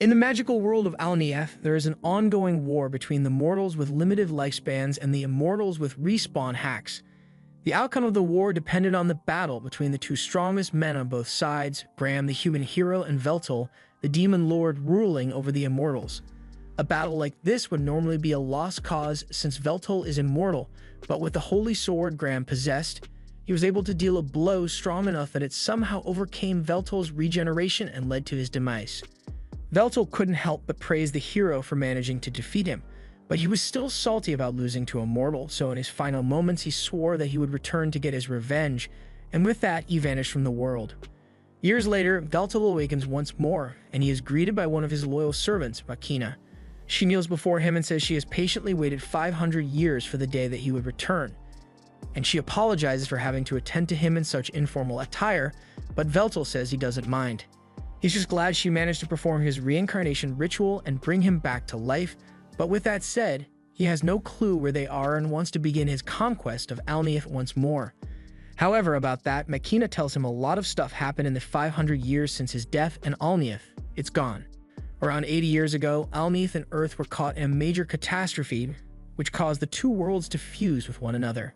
In the magical world of Alnieth, there is an ongoing war between the mortals with limited lifespans and the immortals with respawn hacks. The outcome of the war depended on the battle between the two strongest men on both sides, Graham the human hero and Veltal, the demon lord ruling over the immortals. A battle like this would normally be a lost cause since Veltal is immortal, but with the holy sword Graham possessed, he was able to deal a blow strong enough that it somehow overcame Veltal's regeneration and led to his demise. Veltal couldn't help but praise the hero for managing to defeat him, but he was still salty about losing to a mortal, so in his final moments he swore that he would return to get his revenge, and with that he vanished from the world. Years later, Veltal awakens once more, and he is greeted by one of his loyal servants, Makina. She kneels before him and says she has patiently waited 500 years for the day that he would return, and she apologizes for having to attend to him in such informal attire, but Veltal says he doesn't mind. He's just glad she managed to perform his reincarnation ritual and bring him back to life, but with that said, he has no clue where they are and wants to begin his conquest of Alnieth once more. However, about that, Makina tells him a lot of stuff happened in the 500 years since his death, and Alnieth, it's gone. Around 80 years ago, Alnieth and Earth were caught in a major catastrophe, which caused the two worlds to fuse with one another.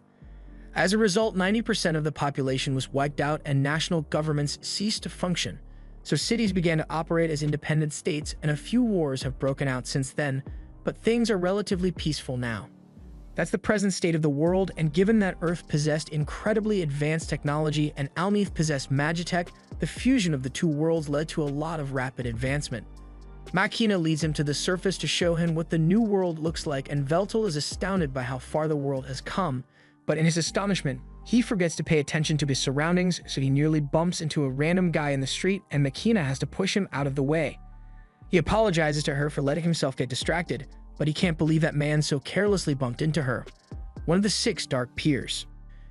As a result, 90% of the population was wiped out and national governments ceased to function. So cities began to operate as independent states, and a few wars have broken out since then, but things are relatively peaceful now. That's the present state of the world, and given that Earth possessed incredibly advanced technology and Alnieth possessed magitech, the fusion of the two worlds led to a lot of rapid advancement. Makina leads him to the surface to show him what the new world looks like, and Veltal is astounded by how far the world has come, but in his astonishment, he forgets to pay attention to his surroundings, so he nearly bumps into a random guy in the street, and Makina has to push him out of the way. He apologizes to her for letting himself get distracted, but he can't believe that man so carelessly bumped into her, one of the 6 dark peers.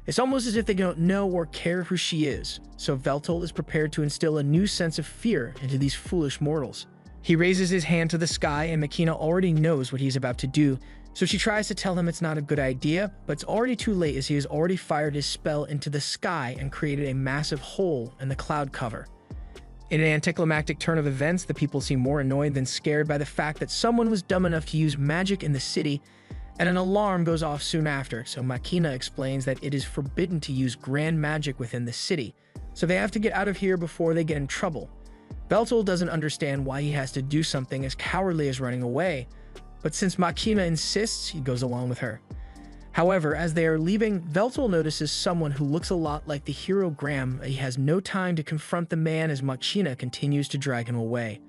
It's almost as if they don't know or care who she is, so Veltal is prepared to instill a new sense of fear into these foolish mortals. He raises his hand to the sky, and Makina already knows what he's about to do, so she tries to tell him it's not a good idea, but it's already too late as he has already fired his spell into the sky and created a massive hole in the cloud cover. In an anticlimactic turn of events, the people seem more annoyed than scared by the fact that someone was dumb enough to use magic in the city, and an alarm goes off soon after, so Makina explains that it is forbidden to use grand magic within the city, so they have to get out of here before they get in trouble. Veltal doesn't understand why he has to do something as cowardly as running away, but since Makina insists, he goes along with her. However, as they are leaving, Veltal notices someone who looks a lot like the hero Graham, but he has no time to confront the man as Makina continues to drag him away.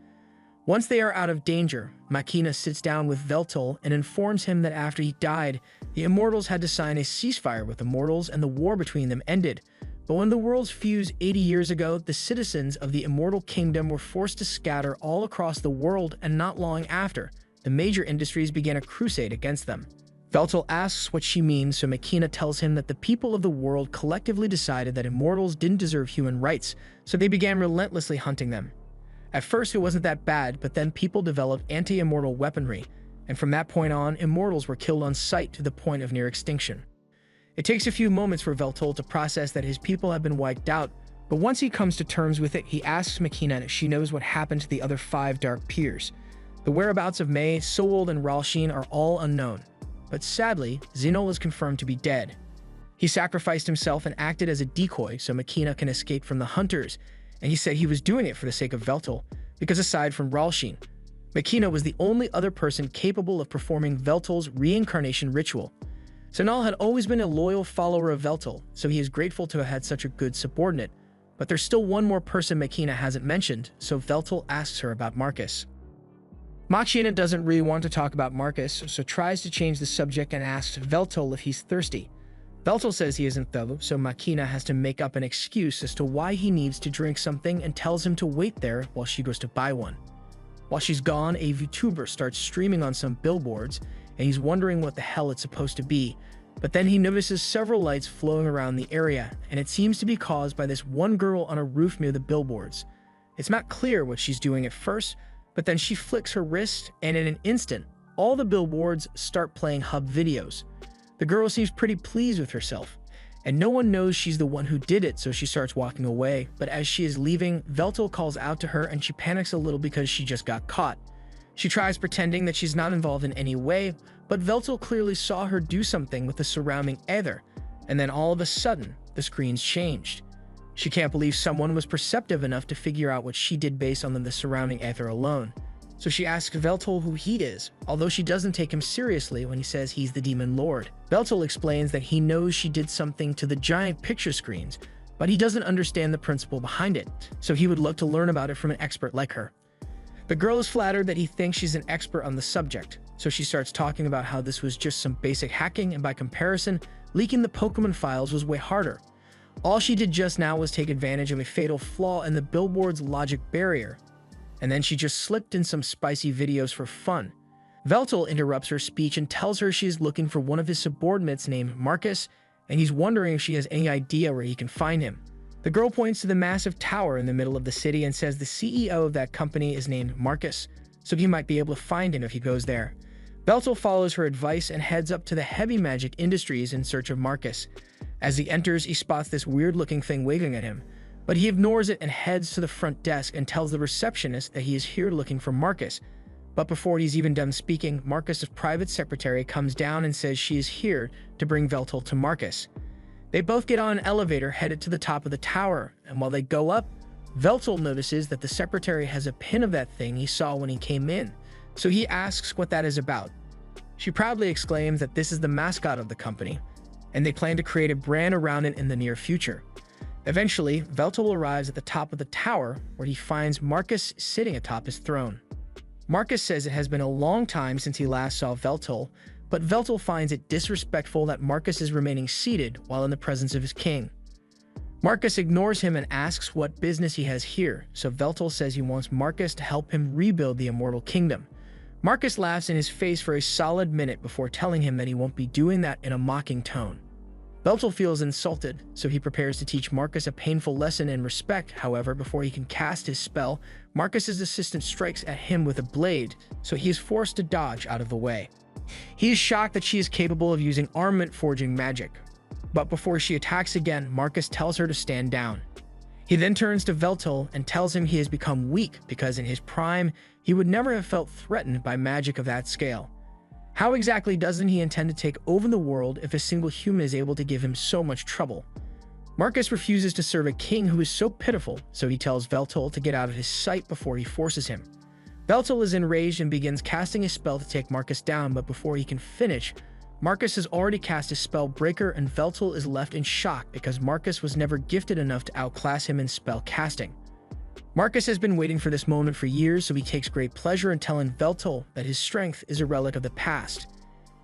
Once they are out of danger, Makina sits down with Veltal and informs him that after he died, the Immortals had to sign a ceasefire with the Mortals and the war between them ended. But when the worlds fused 80 years ago, the citizens of the Immortal Kingdom were forced to scatter all across the world, and not long after, the major industries began a crusade against them. Veltal asks what she means, so Makina tells him that the people of the world collectively decided that immortals didn't deserve human rights, so they began relentlessly hunting them. At first it wasn't that bad, but then people developed anti-immortal weaponry, and from that point on, immortals were killed on sight to the point of near extinction. It takes a few moments for Veltal to process that his people have been wiped out, but once he comes to terms with it, he asks Makina if she knows what happened to the other 5 dark peers. The whereabouts of May, Sowold, and Ralshin are all unknown, but sadly, Zinol is confirmed to be dead. He sacrificed himself and acted as a decoy so Makina can escape from the hunters, and he said he was doing it for the sake of Veltal, because aside from Ralshin, Makina was the only other person capable of performing Veltal's reincarnation ritual. Zinol had always been a loyal follower of Veltal, so he is grateful to have had such a good subordinate, but there's still one more person Makina hasn't mentioned, so Veltal asks her about Marcus. Makina doesn't really want to talk about Marcus, so tries to change the subject and asks Veltal if he's thirsty. Veltal says he isn't though, so Makina has to make up an excuse as to why he needs to drink something and tells him to wait there while she goes to buy one. While she's gone, a VTuber starts streaming on some billboards, and he's wondering what the hell it's supposed to be, but then he notices several lights flowing around the area, and it seems to be caused by this one girl on a roof near the billboards. It's not clear what she's doing at first, but then she flicks her wrist, and in an instant, all the billboards start playing hub videos. The girl seems pretty pleased with herself, and no one knows she's the one who did it, so she starts walking away. But as she is leaving, Veltel calls out to her and she panics a little because she just got caught. She tries pretending that she's not involved in any way, but Veltel clearly saw her do something with the surrounding ether, and then all of a sudden, the screens changed. She can't believe someone was perceptive enough to figure out what she did based on the surrounding ether alone. So she asks Veltel who he is, although she doesn't take him seriously when he says he's the Demon Lord. Veltel explains that he knows she did something to the giant picture screens, but he doesn't understand the principle behind it, so he would love to learn about it from an expert like her. The girl is flattered that he thinks she's an expert on the subject, so she starts talking about how this was just some basic hacking, and by comparison, leaking the Pokemon files was way harder. All she did just now was take advantage of a fatal flaw in the billboard's logic barrier, and then she just slipped in some spicy videos for fun. Veltel interrupts her speech and tells her she is looking for one of his subordinates named Marcus, and he's wondering if she has any idea where he can find him. The girl points to the massive tower in the middle of the city and says the CEO of that company is named Marcus, so he might be able to find him if he goes there. Veltel follows her advice and heads up to the heavy magic industries in search of Marcus. As he enters, he spots this weird-looking thing waving at him, but he ignores it and heads to the front desk and tells the receptionist that he is here looking for Marcus. But before he's even done speaking, Marcus's private secretary comes down and says she is here to bring Veltel to Marcus. They both get on an elevator headed to the top of the tower, and while they go up, Veltel notices that the secretary has a pin of that thing he saw when he came in, so he asks what that is about. She proudly exclaims that this is the mascot of the company, and they plan to create a brand around it in the near future. Eventually, Veltel arrives at the top of the tower, where he finds Marcus sitting atop his throne. Marcus says it has been a long time since he last saw Veltel, but Veltel finds it disrespectful that Marcus is remaining seated while in the presence of his king. Marcus ignores him and asks what business he has here, so Veltel says he wants Marcus to help him rebuild the Immortal Kingdom. Marcus laughs in his face for a solid minute before telling him that he won't be doing that in a mocking tone. Veltel feels insulted, so he prepares to teach Marcus a painful lesson in respect. However, before he can cast his spell, Marcus's assistant strikes at him with a blade, so he is forced to dodge out of the way. He is shocked that she is capable of using armament forging magic, but before she attacks again, Marcus tells her to stand down. He then turns to Veltel and tells him he has become weak because in his prime, he would never have felt threatened by magic of that scale. How exactly doesn't he intend to take over the world if a single human is able to give him so much trouble? Marcus refuses to serve a king who is so pitiful, so he tells Veltel to get out of his sight before he forces him. Veltel is enraged and begins casting a spell to take Marcus down, but before he can finish, Marcus has already cast his spell Breaker and Veltel is left in shock because Marcus was never gifted enough to outclass him in spell casting. Marcus has been waiting for this moment for years, so he takes great pleasure in telling Veltel that his strength is a relic of the past.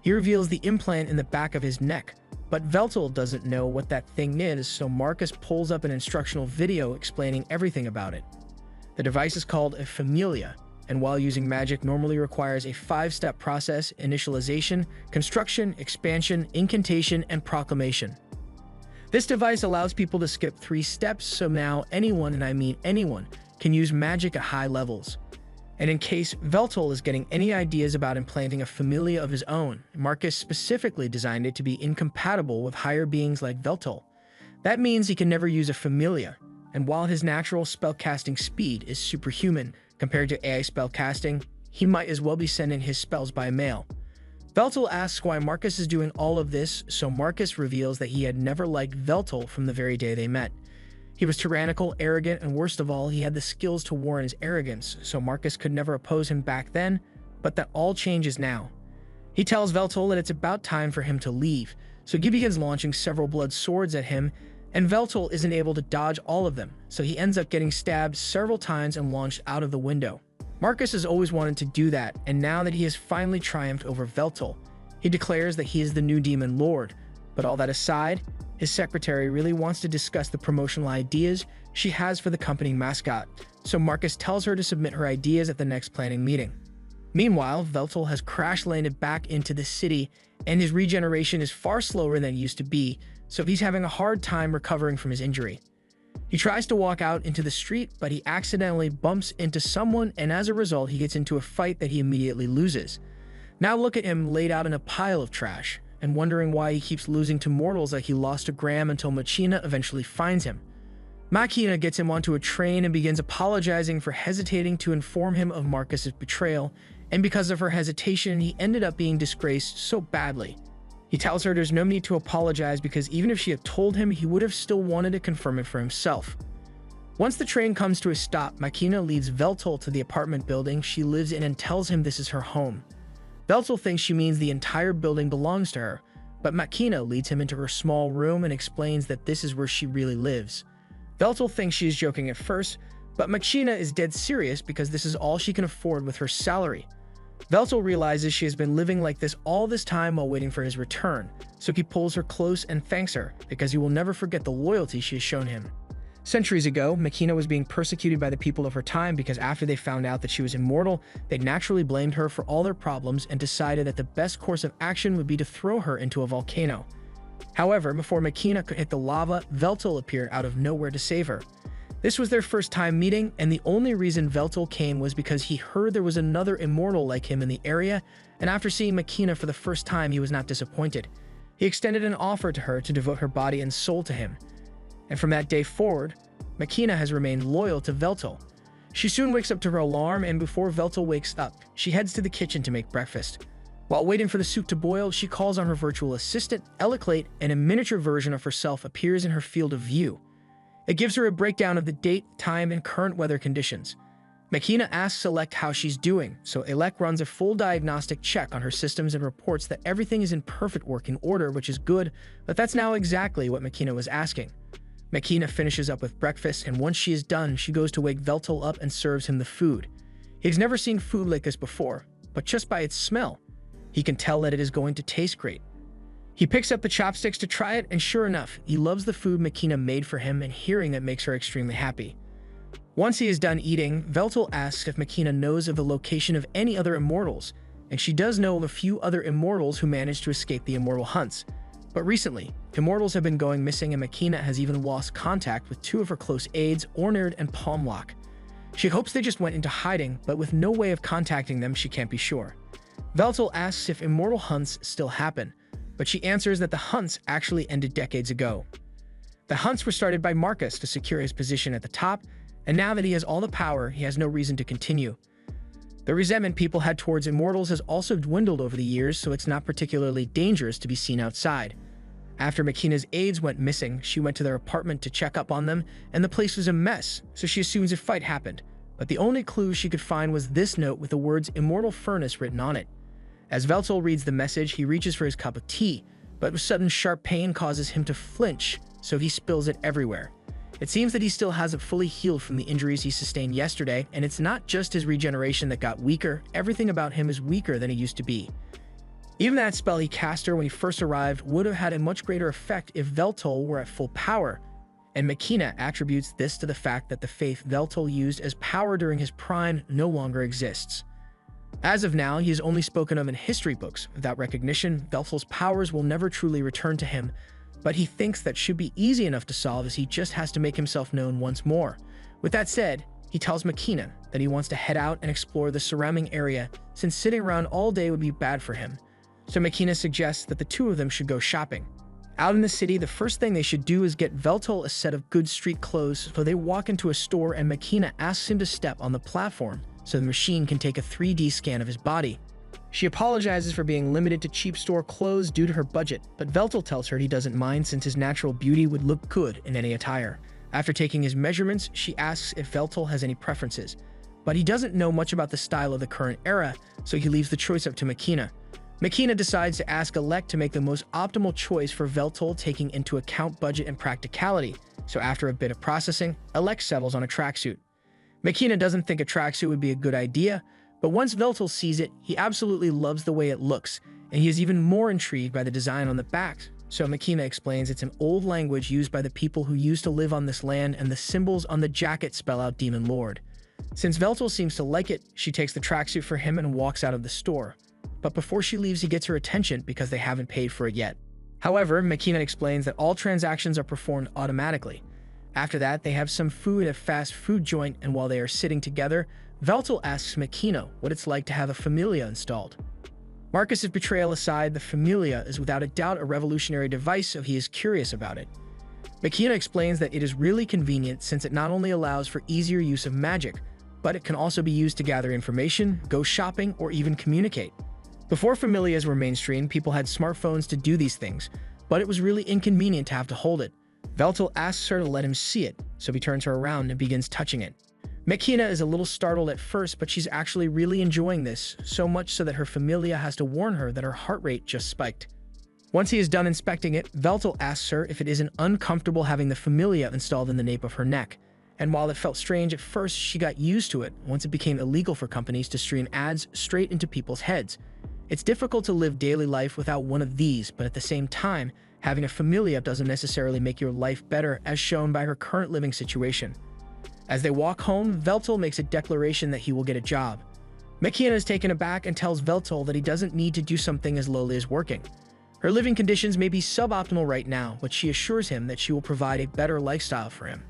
He reveals the implant in the back of his neck, but Veltel doesn't know what that thing is, so Marcus pulls up an instructional video explaining everything about it. The device is called a Familia, and while using magic normally requires a 5-step process: initialization, construction, expansion, incantation, and proclamation. This device allows people to skip 3 steps, so now anyone, and I mean anyone, can use magic at high levels. And in case Veltel is getting any ideas about implanting a Familia of his own, Marcus specifically designed it to be incompatible with higher beings like Veltel. That means he can never use a Familia, and while his natural spellcasting speed is superhuman compared to AI spellcasting, he might as well be sending his spells by mail. Veltel asks why Marcus is doing all of this, so Marcus reveals that he had never liked Veltel from the very day they met. He was tyrannical, arrogant, and worst of all, he had the skills to warrant his arrogance, so Marcus could never oppose him back then, but that all changes now. He tells Veltel that it's about time for him to leave, so he begins launching several blood swords at him, and Veltel isn't able to dodge all of them, so he ends up getting stabbed several times and launched out of the window. Marcus has always wanted to do that, and now that he has finally triumphed over Veltel, he declares that he is the new Demon Lord. But all that aside, his secretary really wants to discuss the promotional ideas she has for the company mascot, so Marcus tells her to submit her ideas at the next planning meeting. Meanwhile, Veltel has crash-landed back into the city, and his regeneration is far slower than it used to be, so he's having a hard time recovering from his injury. He tries to walk out into the street, but he accidentally bumps into someone, and as a result, he gets into a fight that he immediately loses. Now look at him laid out in a pile of trash. and wondering why he keeps losing to mortals like he lost to Graham until Machina eventually finds him. Machina gets him onto a train and begins apologizing for hesitating to inform him of Marcus's betrayal, and because of her hesitation, he ended up being disgraced so badly. He tells her there's no need to apologize because even if she had told him, he would have still wanted to confirm it for himself. Once the train comes to a stop, Machina leads Veltol to the apartment building she lives in and tells him this is her home. Veltol thinks she means the entire building belongs to her, but Machina leads him into her small room and explains that this is where she really lives. Veltol thinks she is joking at first, but Machina is dead serious because this is all she can afford with her salary. Veltol realizes she has been living like this all this time while waiting for his return, so he pulls her close and thanks her because he will never forget the loyalty she has shown him. Centuries ago, Machina was being persecuted by the people of her time because after they found out that she was immortal, they naturally blamed her for all their problems and decided that the best course of action would be to throw her into a volcano. However, before Machina could hit the lava, Veltol appeared out of nowhere to save her. This was their first time meeting, and the only reason Veltol came was because he heard there was another immortal like him in the area, and after seeing Machina for the first time, he was not disappointed. He extended an offer to her to devote her body and soul to him. And from that day forward, Machina has remained loyal to Veltol. She soon wakes up to her alarm, and before Veltol wakes up, she heads to the kitchen to make breakfast. While waiting for the soup to boil, she calls on her virtual assistant, Eliclate, and a miniature version of herself appears in her field of view. It gives her a breakdown of the date, time, and current weather conditions. Machina asks Elec how she's doing, so Elec runs a full diagnostic check on her systems and reports that everything is in perfect working order, which is good, but that's now exactly what Machina was asking. Machina finishes up with breakfast, and once she is done, she goes to wake Veltol up and serves him the food. He's never seen food like this before, but just by its smell, he can tell that it is going to taste great. He picks up the chopsticks to try it, and sure enough, he loves the food Machina made for him, and hearing it makes her extremely happy. Once he is done eating, Veltol asks if Machina knows of the location of any other immortals, and she does know of a few other immortals who managed to escape the immortal hunts. But recently, immortals have been going missing, and Machina has even lost contact with two of her close aides, Ornard and Palmlock. She hopes they just went into hiding, but with no way of contacting them, she can't be sure. Veltol asks if immortal hunts still happen, but she answers that the hunts actually ended decades ago. The hunts were started by Marcus to secure his position at the top, and now that he has all the power, he has no reason to continue. The resentment people had towards immortals has also dwindled over the years, so it's not particularly dangerous to be seen outside. After Machina's aides went missing, she went to their apartment to check up on them, and the place was a mess, so she assumes a fight happened. But the only clue she could find was this note with the words Immortal Furnace written on it. As Veltol reads the message, he reaches for his cup of tea, but a sudden sharp pain causes him to flinch, so he spills it everywhere. It seems that he still hasn't fully healed from the injuries he sustained yesterday, and it's not just his regeneration that got weaker, everything about him is weaker than it used to be. Even that spell he cast her when he first arrived would have had a much greater effect if Veltol were at full power, and Machina attributes this to the fact that the faith Veltol used as power during his prime no longer exists. As of now, he is only spoken of in history books. Without recognition, Veltol's powers will never truly return to him, but he thinks that should be easy enough to solve as he just has to make himself known once more. With that said, he tells Machina that he wants to head out and explore the surrounding area since sitting around all day would be bad for him. So Machina suggests that the two of them should go shopping. Out in the city, the first thing they should do is get Veltol a set of good street clothes, so they walk into a store and Machina asks him to step on the platform so the machine can take a 3D scan of his body. She apologizes for being limited to cheap store clothes due to her budget, but Veltol tells her he doesn't mind since his natural beauty would look good in any attire. After taking his measurements, she asks if Veltol has any preferences, but he doesn't know much about the style of the current era, so he leaves the choice up to Machina. Machina decides to ask Elec to make the most optimal choice for Veltol, taking into account budget and practicality, so after a bit of processing, Elec settles on a tracksuit. Machina doesn't think a tracksuit would be a good idea, but once Veltol sees it, he absolutely loves the way it looks, and he is even more intrigued by the design on the back. So Machina explains it's an old language used by the people who used to live on this land, and the symbols on the jacket spell out Demon Lord. Since Veltol seems to like it, she takes the tracksuit for him and walks out of the store. But before she leaves, he gets her attention because they haven't paid for it yet. However, Machina explains that all transactions are performed automatically. After that, they have some food at a fast food joint, and while they are sitting together, Veltol asks Machina what it's like to have a Familia installed. Marcus's betrayal aside, the Familia is without a doubt a revolutionary device, so he is curious about it. Makina explains that it is really convenient since it not only allows for easier use of magic, but it can also be used to gather information, go shopping, or even communicate. Before Familias were mainstream, people had smartphones to do these things, but it was really inconvenient to have to hold it. Veltal asks her to let him see it, so he turns her around and begins touching it. Makina is a little startled at first, but she's actually really enjoying this, so much so that her Familia has to warn her that her heart rate just spiked. Once he is done inspecting it, Veltal asks her if it isn't uncomfortable having the Familia installed in the nape of her neck. And while it felt strange at first, she got used to it once it became illegal for companies to stream ads straight into people's heads. It's difficult to live daily life without one of these, but at the same time, having a Familia doesn't necessarily make your life better, as shown by her current living situation. As they walk home, Veltal makes a declaration that he will get a job. Makina is taken aback and tells Veltal that he doesn't need to do something as lowly as working. Her living conditions may be suboptimal right now, but she assures him that she will provide a better lifestyle for him.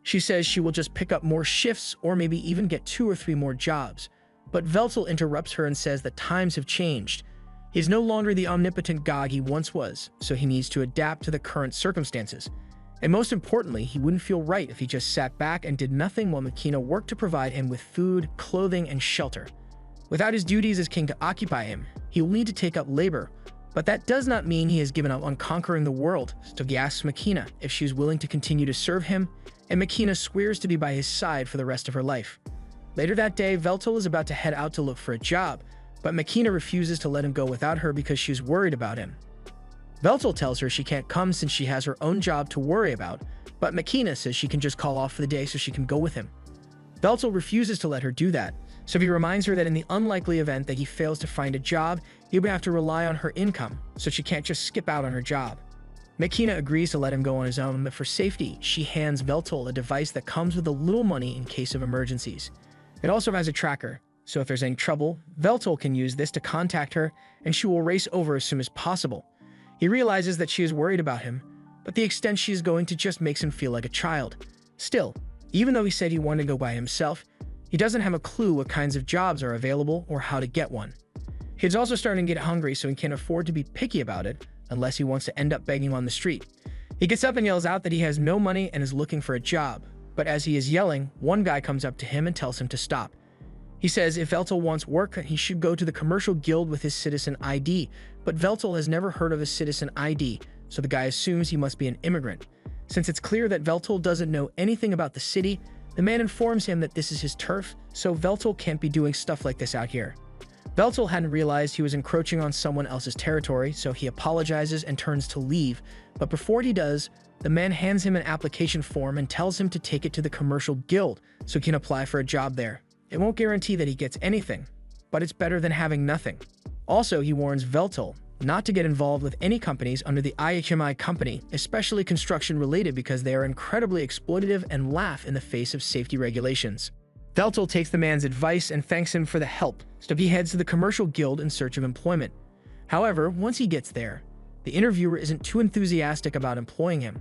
She says she will just pick up more shifts or maybe even get 2 or 3 more jobs. But Veltal interrupts her and says that times have changed. He is no longer the omnipotent god he once was, so he needs to adapt to the current circumstances. And most importantly, he wouldn't feel right if he just sat back and did nothing while Makina worked to provide him with food, clothing, and shelter. Without his duties as king to occupy him, he will need to take up labor. But that does not mean he has given up on conquering the world, so he asks Makina if she is willing to continue to serve him, and Makina swears to be by his side for the rest of her life. Later that day, Veltal is about to head out to look for a job, but Makina refuses to let him go without her because she's worried about him. Veltal tells her she can't come since she has her own job to worry about, but Makina says she can just call off for the day so she can go with him. Veltal refuses to let her do that, so he reminds her that in the unlikely event that he fails to find a job, he would have to rely on her income, so she can't just skip out on her job. Makina agrees to let him go on his own, but for safety, she hands Veltal a device that comes with a little money in case of emergencies. It also has a tracker, so if there's any trouble, Veltal can use this to contact her, and she will race over as soon as possible. He realizes that she is worried about him, but the extent she is going to just makes him feel like a child. Still, even though he said he wanted to go by himself, he doesn't have a clue what kinds of jobs are available or how to get one. He's also starting to get hungry, so he can't afford to be picky about it unless he wants to end up begging on the street. He gets up and yells out that he has no money and is looking for a job, but as he is yelling, one guy comes up to him and tells him to stop. He says if Veltal wants work, he should go to the commercial guild with his citizen ID, but Veltal has never heard of a citizen ID, so the guy assumes he must be an immigrant. Since it's clear that Veltal doesn't know anything about the city, the man informs him that this is his turf, so Veltal can't be doing stuff like this out here. Veltal hadn't realized he was encroaching on someone else's territory, so he apologizes and turns to leave, but before he does, the man hands him an application form and tells him to take it to the commercial guild so he can apply for a job there. It won't guarantee that he gets anything, but it's better than having nothing. Also, he warns Veltal not to get involved with any companies under the IHMI company, especially construction-related, because they are incredibly exploitative and laugh in the face of safety regulations. Veltal takes the man's advice and thanks him for the help, so he heads to the commercial guild in search of employment. However, once he gets there, the interviewer isn't too enthusiastic about employing him.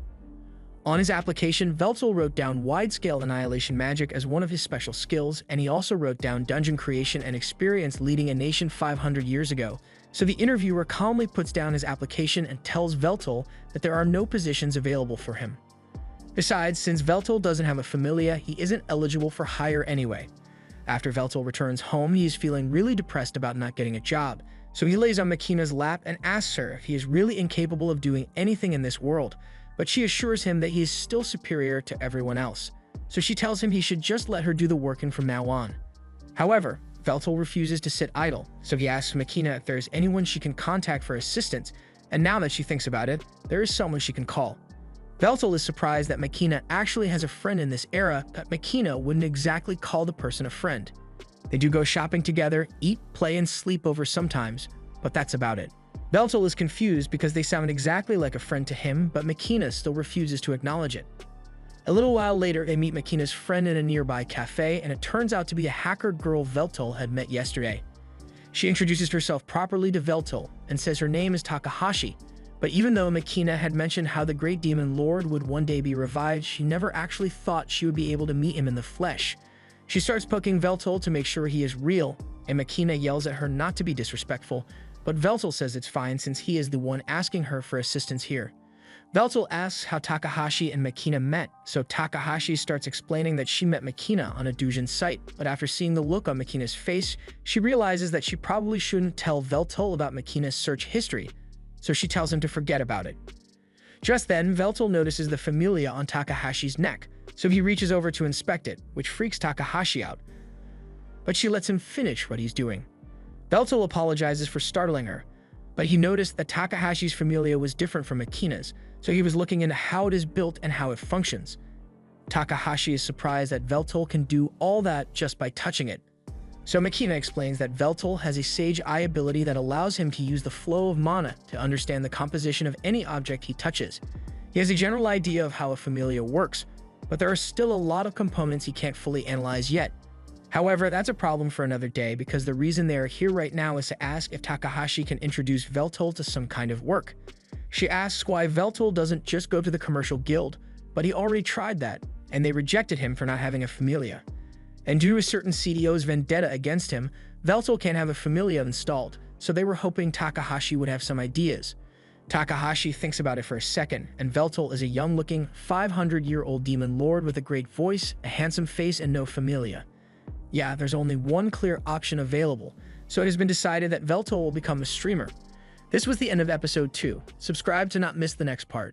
On his application, Veltal wrote down wide-scale annihilation magic as one of his special skills, and he also wrote down dungeon creation and experience leading a nation 500 years ago. So the interviewer calmly puts down his application and tells Veltal that there are no positions available for him. Besides, since Veltal doesn't have a familia, he isn't eligible for hire anyway. After Veltal returns home, he is feeling really depressed about not getting a job, so he lays on Makina's lap and asks her if he is really incapable of doing anything in this world, but she assures him that he is still superior to everyone else, so she tells him he should just let her do the working from now on. However, Veltal refuses to sit idle, so he asks Makina if there is anyone she can contact for assistance, and now that she thinks about it, there is someone she can call. Veltal is surprised that Makina actually has a friend in this era, but Makina wouldn't exactly call the person a friend. They do go shopping together, eat, play, and sleep over sometimes, but that's about it. Veltal is confused because they sound exactly like a friend to him, but Makina still refuses to acknowledge it. A little while later, they meet Makina's friend in a nearby cafe, and it turns out to be a hacker girl Veltal had met yesterday. She introduces herself properly to Veltal and says her name is Takahashi, but even though Makina had mentioned how the Great Demon Lord would one day be revived, she never actually thought she would be able to meet him in the flesh. She starts poking Veltal to make sure he is real, and Makina yells at her not to be disrespectful, but Veltal says it's fine since he is the one asking her for assistance here. Veltal asks how Takahashi and Makina met, so Takahashi starts explaining that she met Makina on a Dujin site, but after seeing the look on Makina's face, she realizes that she probably shouldn't tell Veltal about Makina's search history, so she tells him to forget about it. Just then, Veltal notices the familia on Takahashi's neck, so he reaches over to inspect it, which freaks Takahashi out, but she lets him finish what he's doing. Veltal apologizes for startling her, but he noticed that Takahashi's familia was different from Makina's, so he was looking into how it is built and how it functions. Takahashi is surprised that Veltal can do all that just by touching it. So Makina explains that Veltal has a Sage Eye ability that allows him to use the flow of mana to understand the composition of any object he touches. He has a general idea of how a familia works, but there are still a lot of components he can't fully analyze yet. However, that's a problem for another day because the reason they are here right now is to ask if Takahashi can introduce Veltal to some kind of work. She asks why Veltal doesn't just go to the commercial guild, but he already tried that, and they rejected him for not having a familia. And due to a certain CDO's vendetta against him, Veltal can't have a familia installed, so they were hoping Takahashi would have some ideas. Takahashi thinks about it for a second, and Veltal is a young-looking, 500-year-old demon lord with a great voice, a handsome face, and no familia. Yeah, there's only one clear option available, so it has been decided that Veltal will become a streamer. This was the end of episode 2. Subscribe to not miss the next part.